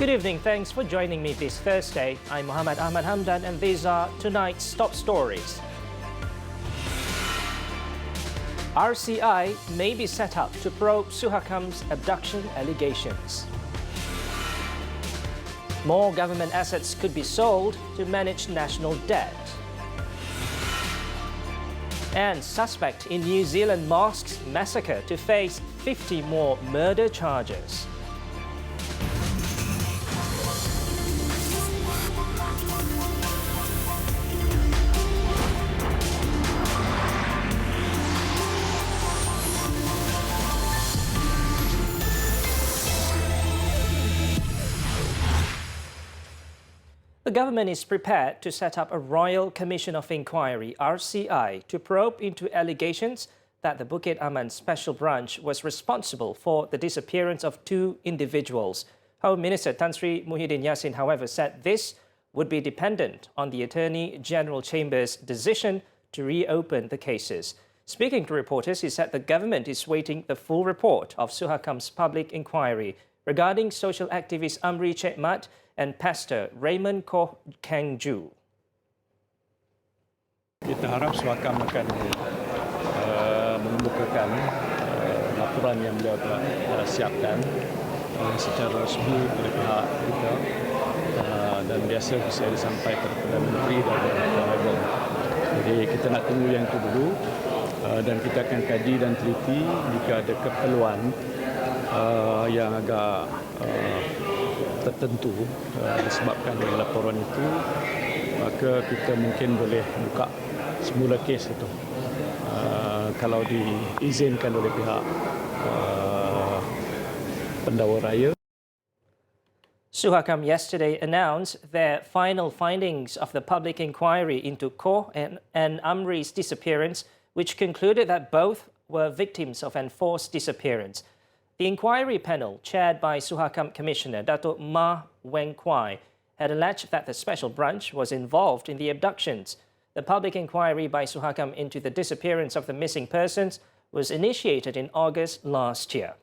Good evening, thanks for joining me this Thursday. I'm Muhammed Ahmad Hamdan and these are tonight's top stories. RCI may be set up to probe Suhakam's abduction allegations. More government assets could be sold to manage national debt. And suspect in New Zealand mosque's massacre to face 50 more murder charges. The government is prepared to set up a Royal Commission of Inquiry, RCI, to probe into allegations that the Bukit Aman Special Branch was responsible for the disappearance of 2 individuals. Home Minister Tan Sri Muhyiddin Yassin, however, said this would be dependent on the Attorney General Chamber's decision to reopen the cases. Speaking to reporters, he said the government is waiting the full report of Suhakam's public inquiry regarding social activist Amri Chekmat and Pastor Raymond Koh Keng Ju. Kita harap Suhakam akan mengemukakan laporan yang beliau telah siapkan secara resmi oleh pihak kita dan biasa bisa disampaikan kepada Menteri dan Kabinet. Jadi kita nak tunggu yang itu dulu dan kita akan kaji dan teliti jika ada keperluan yang agak tertentu disebabkan dengan laporan itu, maka kita mungkin boleh buka semula kes itu kalau diizinkan oleh pihak pendakwa raya. Suhakam yesterday announced their final findings of the public inquiry into Koh and Amri's disappearance, which concluded that both were victims of enforced disappearance. The inquiry panel, chaired by Suhakam Commissioner Datuk Ma Weng Kwai, had alleged that the special branch was involved in the abductions. The public inquiry by Suhakam into the disappearance of the missing persons was initiated in August last year.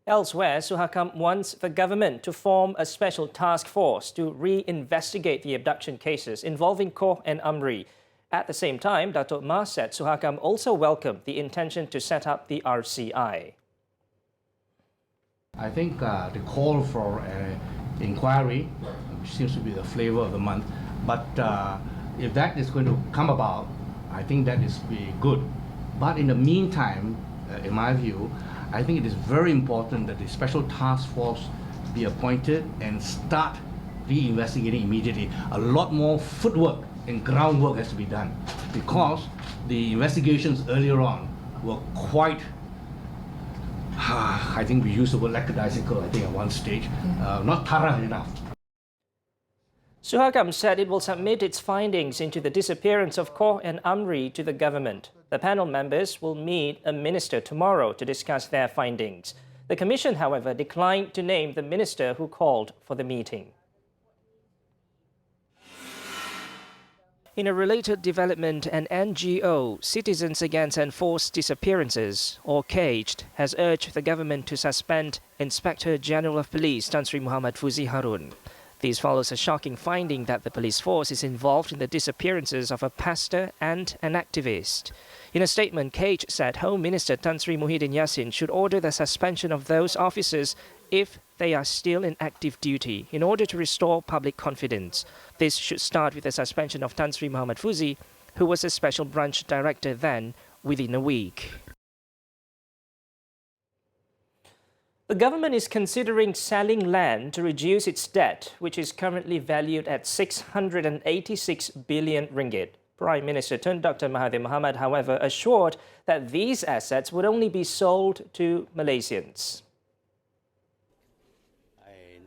Elsewhere, Suhakam wants the government to form a special task force to re-investigate the abduction cases involving Koh and Amri. At the same time, Datuk Ma said Suhakam also welcomed the intention to set up the RCI. I think the call for an inquiry, which seems to be the flavor of the month, but if that is going to come about, I think that is be good. But in the meantime, in my view, I think it is very important that the special task force be appointed and start re-investigating immediately. A lot more footwork and groundwork has to be done because the investigations earlier on were quite, I think we used the word lackadaisical, I think at one stage, not thorough enough. Suhakam said it will submit its findings into the disappearance of Koh and Amri to the government. The panel members will meet a minister tomorrow to discuss their findings. The commission, however, declined to name the minister who called for the meeting. In a related development, an NGO, Citizens Against Enforced Disappearances, or CAGED, has urged the government to suspend Inspector General of Police Tan Sri Muhammad Fuzi Harun. This follows a shocking finding that the police force is involved in the disappearances of a pastor and an activist. In a statement, CAGED said Home Minister Tan Sri Muhyiddin Yassin should order the suspension of those officers if they are still in active duty in order to restore public confidence. This should start with the suspension of Tan Sri Muhammad Fuzi, who was a special branch director then, within a week. The government is considering selling land to reduce its debt, which is currently valued at 686 billion ringgit. Prime Minister Tun Dr. Mahathir Mohamad, however, assured that these assets would only be sold to Malaysians.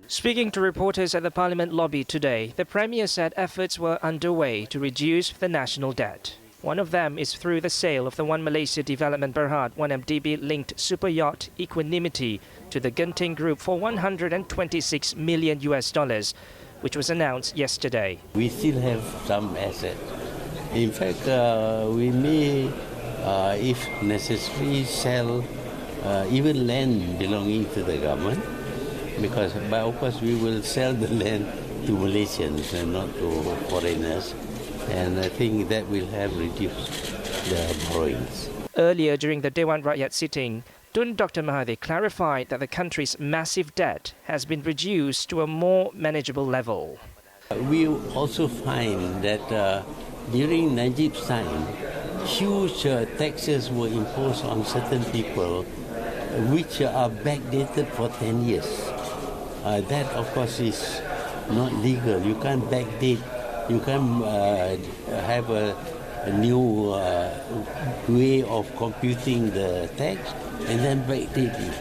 Speaking to reporters at the Parliament lobby today, the Premier said efforts were underway to reduce the national debt. One of them is through the sale of the One Malaysia Development Berhad 1MDB-linked super yacht Equanimity to the Genting Group for $126 million, which was announced yesterday. We still have some assets. In fact, we may, if necessary, sell even land belonging to the government, because of course we will sell the land to Malaysians and not to foreigners, and I think that will have reduced the borrowings. Earlier during the Dewan Rakyat sitting, Tun Dr. Mahathir clarified that the country's massive debt has been reduced to a more manageable level. We also find that during Najib's time, huge taxes were imposed on certain people, which are backdated for 10 years. That, of course, is not legal. You can't backdate. You can't have a new way of computing the tax and then backdate it.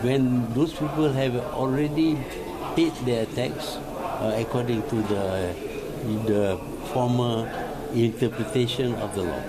When those people have already paid their tax according to the former interpretation of the law.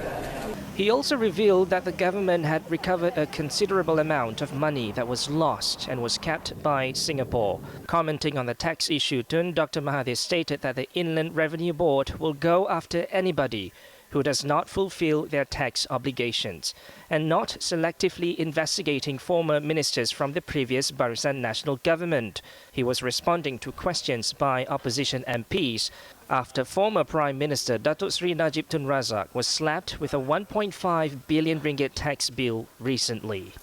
He also revealed that the government had recovered a considerable amount of money that was lost and was kept by Singapore. Commenting on the tax issue, Tun Dr. Mahathir stated that the Inland Revenue Board will go after anybody who does not fulfill their tax obligations, and not selectively investigating former ministers from the previous Barisan National Government. He was responding to questions by opposition MPs after former Prime Minister Datuk Seri Najib Tun Razak was slapped with a 1.5 billion ringgit tax bill recently.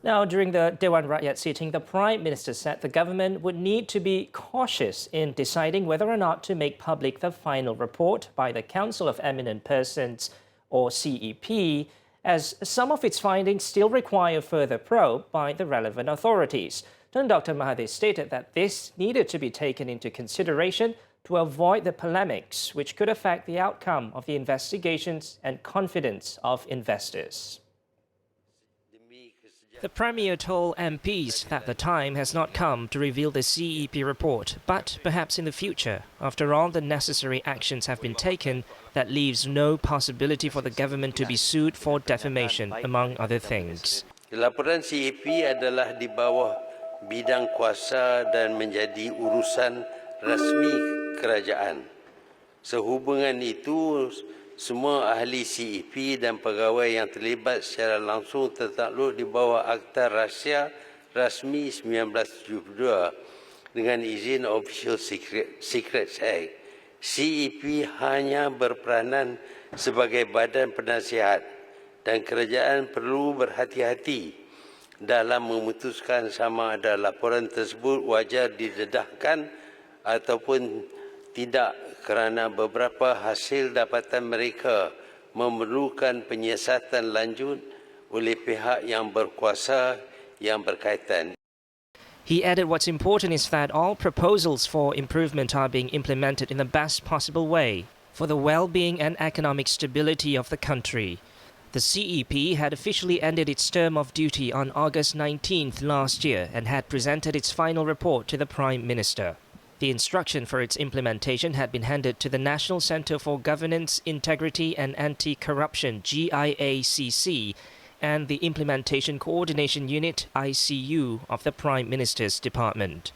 Now, during the Dewan Rakyat sitting, the Prime Minister said the government would need to be cautious in deciding whether or not to make public the final report by the Council of Eminent Persons, or CEP, as some of its findings still require further probe by the relevant authorities. Tun Dr. Mahathir stated that this needed to be taken into consideration to avoid the polemics which could affect the outcome of the investigations and confidence of investors. The Premier told MPs that the time has not come to reveal the CEP report, but perhaps in the future, after all the necessary actions have been taken, that leaves no possibility for the government to be sued for defamation, among other things. Laporan CEP adalah di bawah bidang kuasa dan menjadi urusan rasmi kerajaan. Sehubungan itu, semua ahli CEP dan pegawai yang terlibat secara langsung tertakluk di bawah Akta Rahsia Rasmi 1972 dengan izin Official Secrets Act. CEP hanya berperanan sebagai badan penasihat dan kerajaan perlu berhati-hati dalam memutuskan sama ada laporan tersebut wajar didedahkan ataupun tidak, kerana beberapa hasil dapatan mereka memerlukan penyiasatan lanjut oleh pihak yang berkuasa yang berkaitan. He added what's important is that all proposals for improvement are being implemented in the best possible way for the well-being and economic stability of the country. The CEP had officially ended its term of duty on August 19th last year and had presented its final report to the Prime Minister. The instruction for its implementation had been handed to the National Centre for Governance, Integrity and Anti-Corruption (GIACC) and the Implementation Coordination Unit (ICU) of the Prime Minister's Department.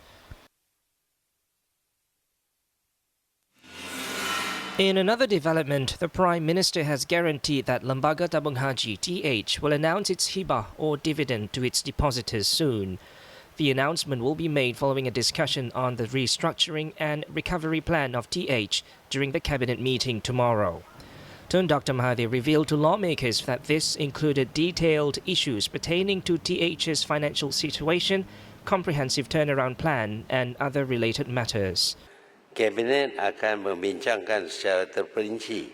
In another development, the Prime Minister has guaranteed that Lembaga Tabung Haji (TH) will announce its hibah or dividend to its depositors soon. The announcement will be made following a discussion on the restructuring and recovery plan of TH during the cabinet meeting tomorrow. Tun Dr. Mahathir revealed to lawmakers that this included detailed issues pertaining to TH's financial situation, comprehensive turnaround plan and other related matters. Kabinet akan membincangkan secara terperinci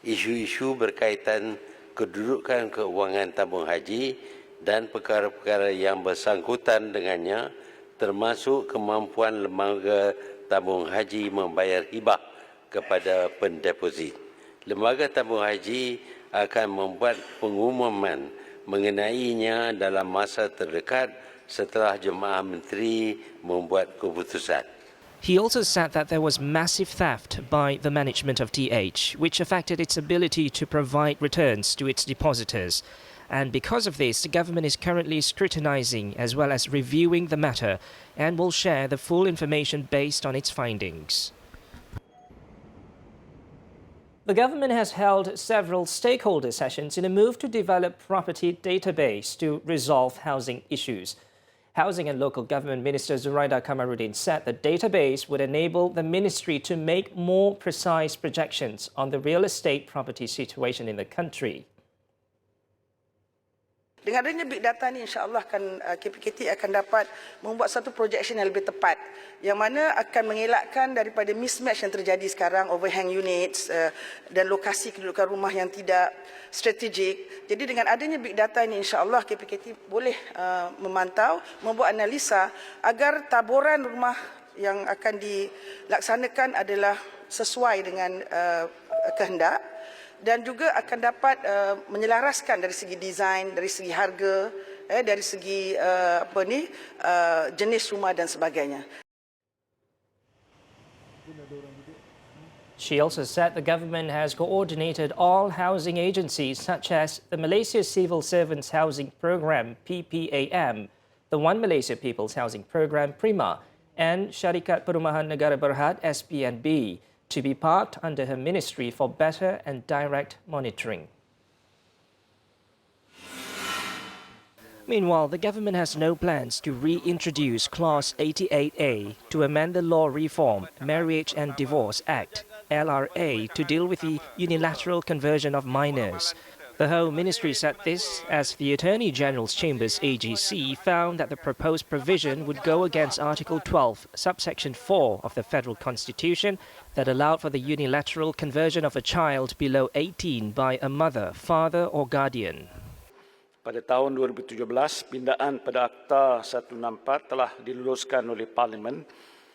isu-isu berkaitan kedudukan keuangan tabung haji dan perkara-perkara yang bersangkutan dengannya, termasuk kemampuan lembaga tabung haji membayar hibah kepada pendeposit. Lembaga tabung haji akan membuat pengumuman mengenainya dalam masa terdekat setelah Jemaah Menteri membuat keputusan. He also said that there was massive theft by the management of TH, which affected its ability to provide returns to its depositors. And because of this, the government is currently scrutinizing as well as reviewing the matter and will share the full information based on its findings. The government has held several stakeholder sessions in a move to develop property database to resolve housing issues. Housing and Local Government Minister Zuraida Kamaruddin said the database would enable the ministry to make more precise projections on the real estate property situation in the country. Dengan adanya big data ni, insya-Allah KPKT akan dapat membuat satu projection yang lebih tepat, yang mana akan mengelakkan daripada mismatch yang terjadi sekarang, overhang units dan lokasi kedudukan rumah yang tidak strategik. Jadi dengan adanya big data ini, insya-Allah KPKT boleh memantau, membuat analisa agar taburan rumah yang akan dilaksanakan adalah sesuai dengan kehendak. Dan juga akan dapat menyelaraskan dari segi desain, dari segi harga, dari segi jenis rumah dan sebagainya. She also said the government has coordinated all housing agencies such as the Malaysia Civil Servants Housing Program (PPAM), the One Malaysia People's Housing Program (PRIMA), and Syarikat Perumahan Negara Berhad (SPNB) to be parked under her ministry for better and direct monitoring. Meanwhile, the government has no plans to reintroduce Clause 88A to amend the Law Reform, Marriage and Divorce Act, LRA, to deal with the unilateral conversion of minors. The Home Ministry said this as the Attorney General's Chambers AGC found that the proposed provision would go against Article 12, subsection 4 of the Federal Constitution that allowed for the unilateral conversion of a child below 18 by a mother, father or guardian. Pada tahun 2017, pindaan pada Akta 164 telah diluluskan oleh Parlimen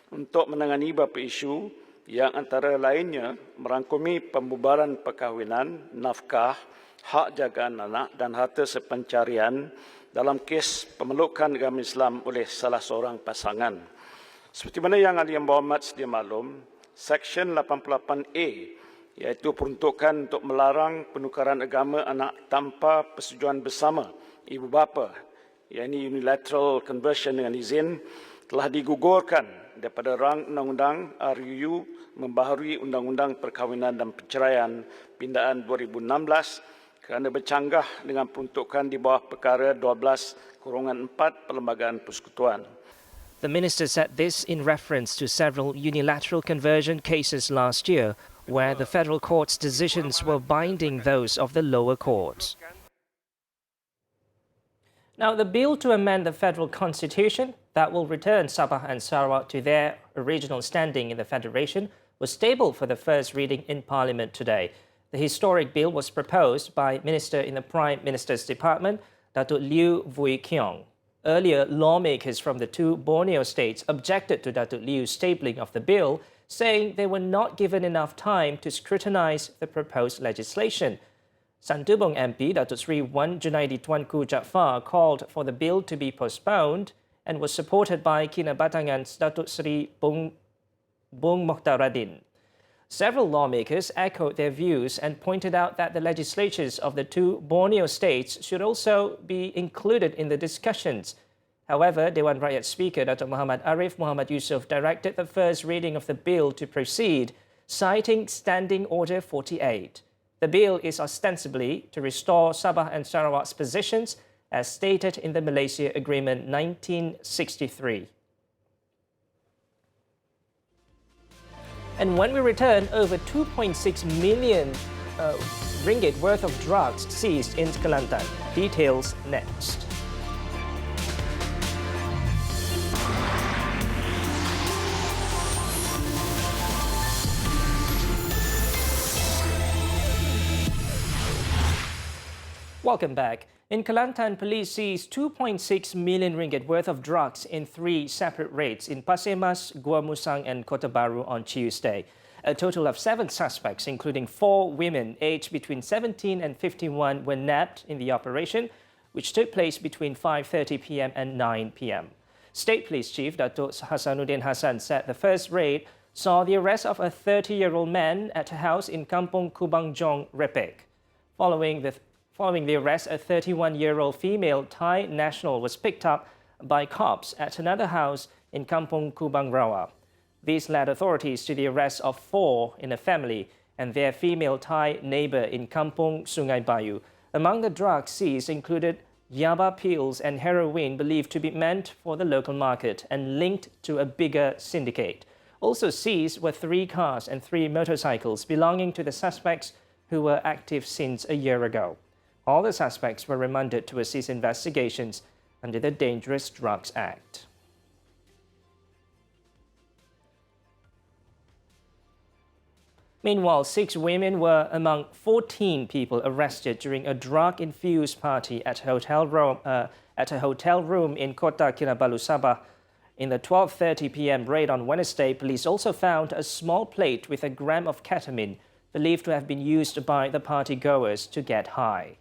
untuk menangani beberapa isu yang antara lainnya merangkumi pembubaran perkahwinan, nafkah, hak jagaan anak dan harta sepencarian dalam kes pemelukan agama Islam oleh salah seorang pasangan. Seperti mana yang Ahli Yang Berhormat sedia maklum, Seksyen 88A iaitu peruntukan untuk melarang penukaran agama anak tanpa persetujuan bersama ibu bapa, iaitu Unilateral Conversion dengan izin, telah digugurkan daripada rang Undang-Undang RUU membaharui Undang-Undang Perkahwinan dan Perceraian pindaan 2016 kerana bercanggah dengan peruntukan di bawah perkara 12/4 Perlembagaan Persekutuan. The minister said this in reference to several unilateral conversion cases last year, where the federal court's decisions were binding those of the lower courts. Now, the bill to amend the federal constitution that will return Sabah and Sarawak to their original standing in the federation was tabled for the first reading in Parliament today. The historic bill was proposed by Minister in the Prime Minister's Department, Datuk Liew Vui Keong. Earlier, lawmakers from the two Borneo states objected to Datuk Liew's tabling of the bill, saying they were not given enough time to scrutinise the proposed legislation. Santubong MP Datuk Sri Wan Junaidi Tuanku Jaafar called for the bill to be postponed and was supported by Kinabatangan's Datuk Sri Bung Mokhtaruddin. Several lawmakers echoed their views and pointed out that the legislatures of the two Borneo states should also be included in the discussions. However, Dewan Rakyat Speaker Datuk Muhammad Arif Muhammad Yusof directed the first reading of the bill to proceed, citing Standing Order 48. The bill is ostensibly to restore Sabah and Sarawak's positions as stated in the Malaysia Agreement 1963. And when we return, over 2.6 million ringgit worth of drugs seized in Kelantan. Details next. Welcome back. In Kelantan, police seized 2.6 million ringgit worth of drugs in 3 separate raids in Pasir Mas, Gua Musang and Kota Baru on Tuesday. A total of 7 suspects, including 4 women aged between 17 and 51, were nabbed in the operation, which took place between 5:30 p.m. and 9 p.m. State Police Chief Datuk Hasanuddin Hassan said the first raid saw the arrest of a 30-year-old man at a house in Kampung Kubang Jong, Repek. Following the arrest, a 31-year-old female Thai national was picked up by cops at another house in Kampung Kubang Rawa. These led authorities to the arrest of 4 in a family and their female Thai neighbor in Kampong Sungai Bayu. Among the drugs seized included yaba pills and heroin believed to be meant for the local market and linked to a bigger syndicate. Also seized were 3 cars and 3 motorcycles belonging to the suspects who were active since a year ago. All the suspects were remanded to assist investigations under the Dangerous Drugs Act. Meanwhile, 6 women were among 14 people arrested during a drug-infused party at a hotel room in Kota Kinabalu, Sabah. In the 12:30 p.m. raid on Wednesday, police also found a small plate with a gram of ketamine, believed to have been used by the party-goers to get high.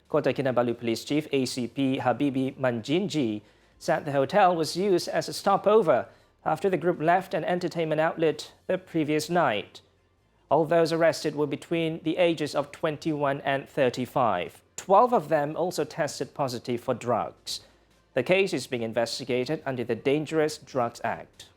Kota Kinabalu Police Chief ACP Habibi Manjinji said the hotel was used as a stopover after the group left an entertainment outlet the previous night. All those arrested were between the ages of 21 and 35. 12 of them also tested positive for drugs. The case is being investigated under the Dangerous Drugs Act.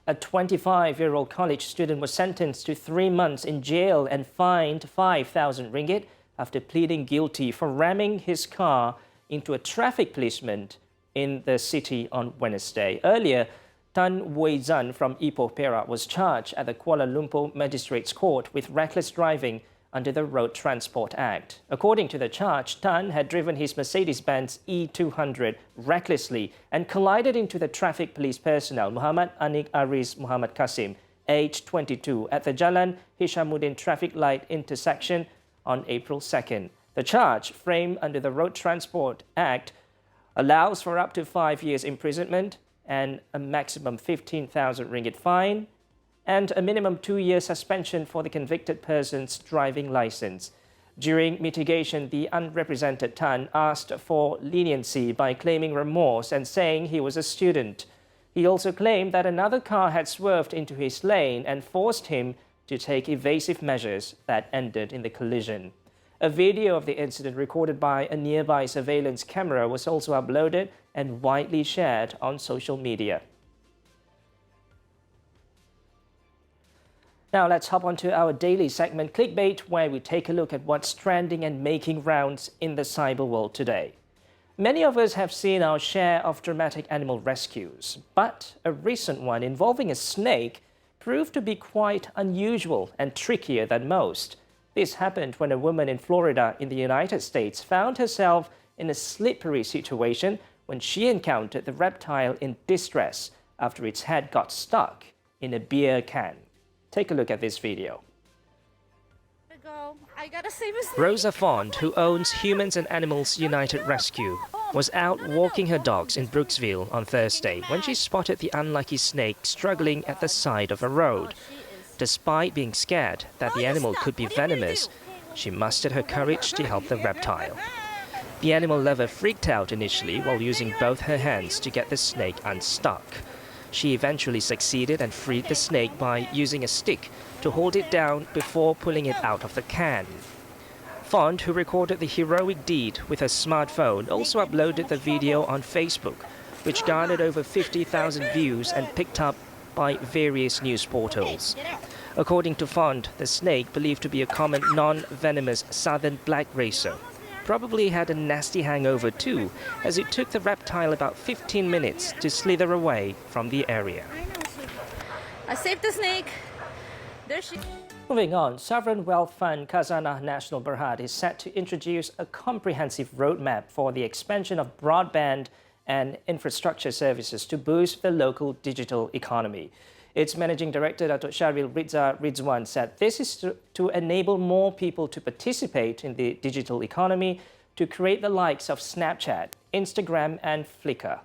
A 25-year-old college student was sentenced to 3 months in jail and fined 5,000 ringgit after pleading guilty for ramming his car into a traffic policeman in the city on Wednesday. Earlier, Tan Wei Zan from Ipoh, Perak was charged at the Kuala Lumpur Magistrates Court with reckless driving under the Road Transport Act. According to the charge, Tan had driven his Mercedes-Benz E200 recklessly and collided into the traffic police personnel Muhammad Anik Aris Muhammad Kasim, aged 22, at the Jalan Hishamuddin traffic light intersection on April 2nd. The charge, framed under the Road Transport Act, allows for up to 5 years imprisonment and a maximum 15,000 ringgit fine and a minimum 2-year suspension for the convicted person's driving license. During mitigation, the unrepresented Tan asked for leniency by claiming remorse and saying he was a student. He also claimed that another car had swerved into his lane and forced him to take evasive measures that ended in the collision. A video of the incident recorded by a nearby surveillance camera was also uploaded and widely shared on social media. Now let's hop on to our daily segment Clickbait, where we take a look at what's trending and making rounds in the cyber world today. Many of us have seen our share of dramatic animal rescues, but a recent one involving a snake proved to be quite unusual and trickier than most. This happened when a woman in Florida in the United States found herself in a slippery situation when she encountered the reptile in distress after its head got stuck in a beer can. Take a look at this video. I gotta save a snake. Rosa Font, who owns Humans and Animals United Rescue, was out walking her dogs in Brooksville on Thursday when she spotted the unlucky snake struggling at the side of a road. Despite being scared that the animal could be venomous, she mustered her courage to help the reptile. The animal lover freaked out initially while using both her hands to get the snake unstuck. She eventually succeeded and freed the snake by using a stick to hold it down before pulling it out of the can. Font, who recorded the heroic deed with her smartphone, also uploaded the video on Facebook, which garnered over 50,000 views and picked up by various news portals. According to Font, the snake, believed to be a common non-venomous southern black racer, probably had a nasty hangover too, as it took the reptile about 15 minutes to slither away from the area. I saved the snake. There she... Moving on, Sovereign Wealth Fund Khazanah Nasional Berhad is set to introduce a comprehensive roadmap for the expansion of broadband and infrastructure services to boost the local digital economy. Its Managing Director, Dato' Sharil Ridza Ridwan, said this is to enable more people to participate in the digital economy to create the likes of Snapchat, Instagram and Flickr.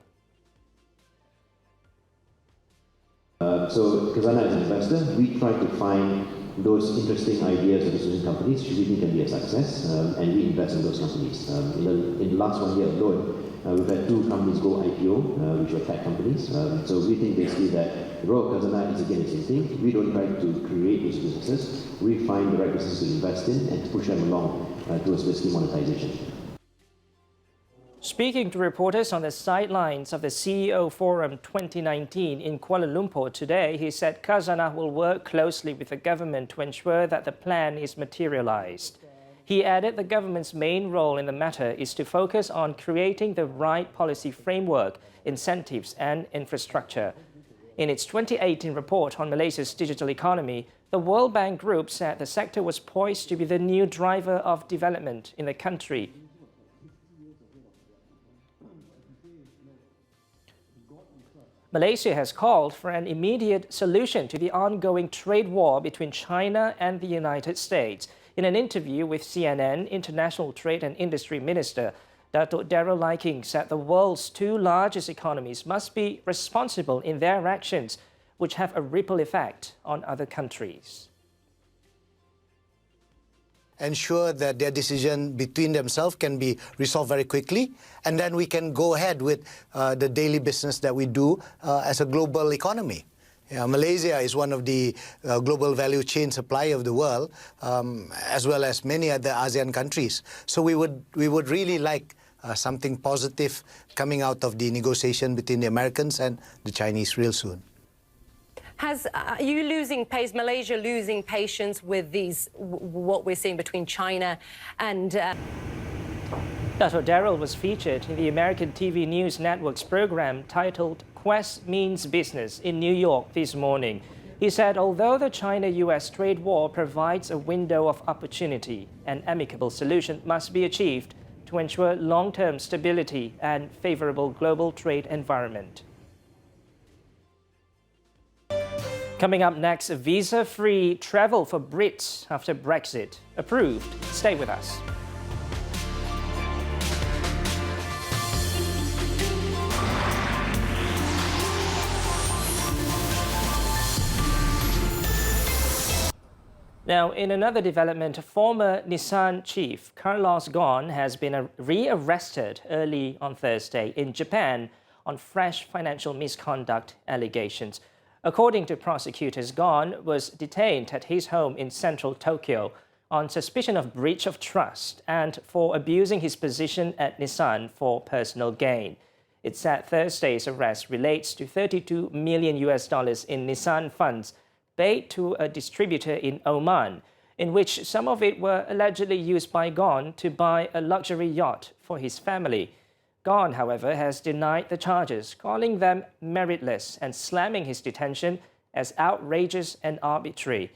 So Khazanah as an investor, we try to find those interesting ideas of associated companies which we think can be a success, and we invest in those companies. In the last 1 year alone, we've had 2 companies go IPO, which were tech companies. So we think basically that the role of Khazanah is again the same thing. We don't try to create those businesses. We find the right businesses to invest in and to push them along towards basically monetization. Speaking to reporters on the sidelines of the CEO Forum 2019 in Kuala Lumpur today, he said Khazanah will work closely with the government to ensure that the plan is materialized. He added the government's main role in the matter is to focus on creating the right policy framework, incentives and infrastructure. In its 2018 report on Malaysia's digital economy, the World Bank Group said the sector was poised to be the new driver of development in the country. Malaysia has called for an immediate solution to the ongoing trade war between China and the United States. In an interview with CNN, International Trade and Industry Minister Datuk Darrell Liking said the world's two largest economies must be responsible in their actions, which have a ripple effect on other countries. Ensure that their decision between themselves can be resolved very quickly, and then we can go ahead with the daily business that we do as a global economy. Malaysia is one of the global value chain supplier of the world, as well as many other ASEAN countries. So we would really like something positive coming out of the negotiation between the Americans and the Chinese real soon. Are you losing pace, Malaysia losing patience with what we're seeing between China and... Dato' Darrell was featured in the American TV News Network's program titled Quest Means Business in New York this morning. He said although the China-US trade war provides a window of opportunity, an amicable solution must be achieved to ensure long-term stability and favorable global trade environment. Coming up next, visa-free travel for Brits after Brexit. Approved. Stay with us. Now, in another development, former Nissan chief Carlos Ghosn has been re-arrested early on Thursday in Japan on fresh financial misconduct allegations. According to prosecutors, Ghosn was detained at his home in central Tokyo on suspicion of breach of trust and for abusing his position at Nissan for personal gain. It said Thursday's arrest relates to $32 million in Nissan funds paid to a distributor in Oman, in which some of it were allegedly used by Ghosn to buy a luxury yacht for his family. Ghosn, however, has denied the charges, calling them meritless and slamming his detention as outrageous and arbitrary.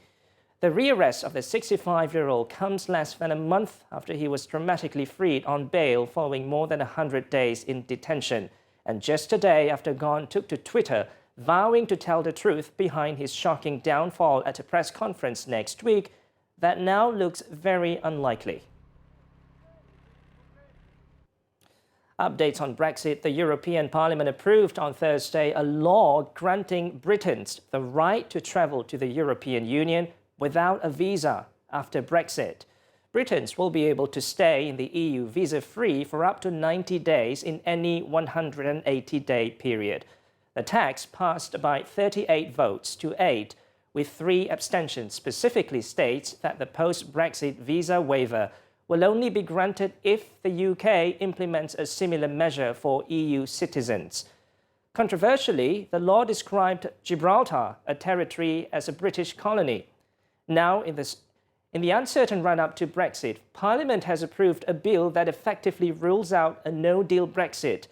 The rearrest of the 65-year-old comes less than a month after he was dramatically freed on bail following more than 100 days in detention, and just a day after Ghosn took to Twitter, vowing to tell the truth behind his shocking downfall at a press conference next week that now looks very unlikely. Updates on Brexit. The European Parliament approved on Thursday a law granting Britons the right to travel to the European Union without a visa after Brexit. Britons will be able to stay in the EU visa-free for up to 90 days in any 180-day period. The text, passed by 38 votes to 8, with 3 abstentions, specifically states that the post-Brexit visa waiver will only be granted if the UK implements a similar measure for EU citizens. Controversially, the law described Gibraltar, a territory, as a British colony. Now, in the uncertain run-up to Brexit, Parliament has approved a bill that effectively rules out a no-deal Brexit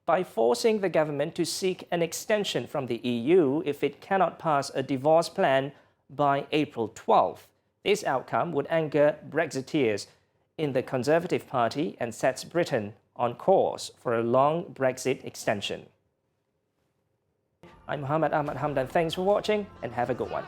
by forcing the government to seek an extension from the EU if it cannot pass a divorce plan by April 12th. This outcome would anger Brexiteers in the Conservative Party and sets Britain on course for a long Brexit extension. I'm Muhammed Ahmad Hamdan. Thanks for watching and have a good one.